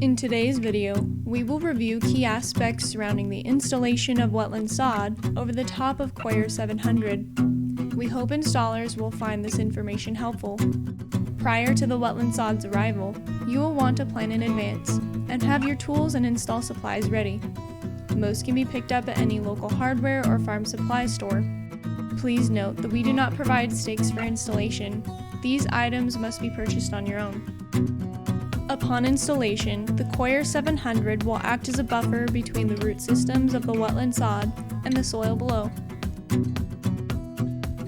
In today's video, we will review key aspects surrounding the installation of Wetland Sod over the top of Coir 700. We hope installers will find this information helpful. Prior to the Wetland Sod's arrival, you will want to plan in advance and have your tools and install supplies ready. Most can be picked up at any local hardware or farm supply store. Please note that we do not provide stakes for installation. These items must be purchased on your own. Upon installation, the Coir 700 will act as a buffer between the root systems of the wetland sod and the soil below.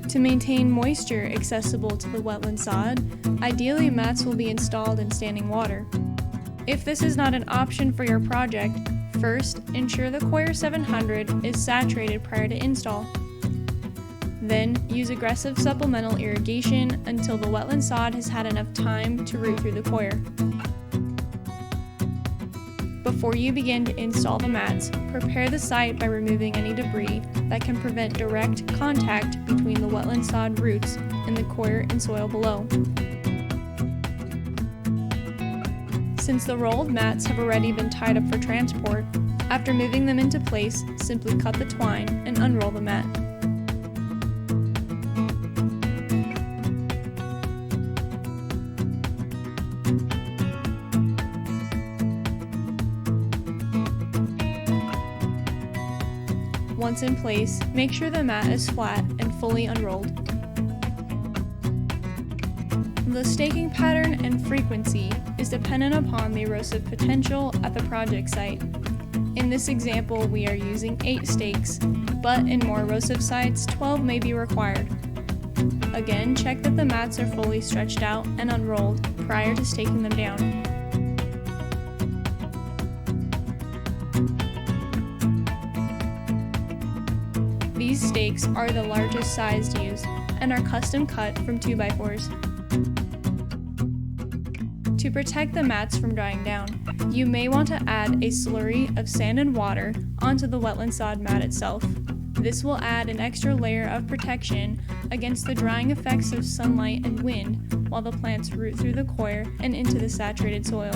To maintain moisture accessible to the wetland sod, ideally mats will be installed in standing water. If this is not an option for your project, first ensure the Coir 700 is saturated prior to install. Then, use aggressive supplemental irrigation until the wetland sod has had enough time to root through the coir. Before you begin to install the mats, prepare the site by removing any debris that can prevent direct contact between the wetland sod roots and the coir and soil below. Since the rolled mats have already been tied up for transport, after moving them into place, simply cut the twine and unroll the mat. Once in place, make sure the mat is flat and fully unrolled. The staking pattern and frequency is dependent upon the erosive potential at the project site. In this example, we are using 8 stakes, but in more erosive sites, 12 may be required. Again, check that the mats are fully stretched out and unrolled prior to staking them down. These stakes are the largest size used and are custom cut from 2x4s. To protect the mats from drying down, you may want to add a slurry of sand and water onto the wetland sod mat itself. This will add an extra layer of protection against the drying effects of sunlight and wind while the plants root through the coir and into the saturated soil.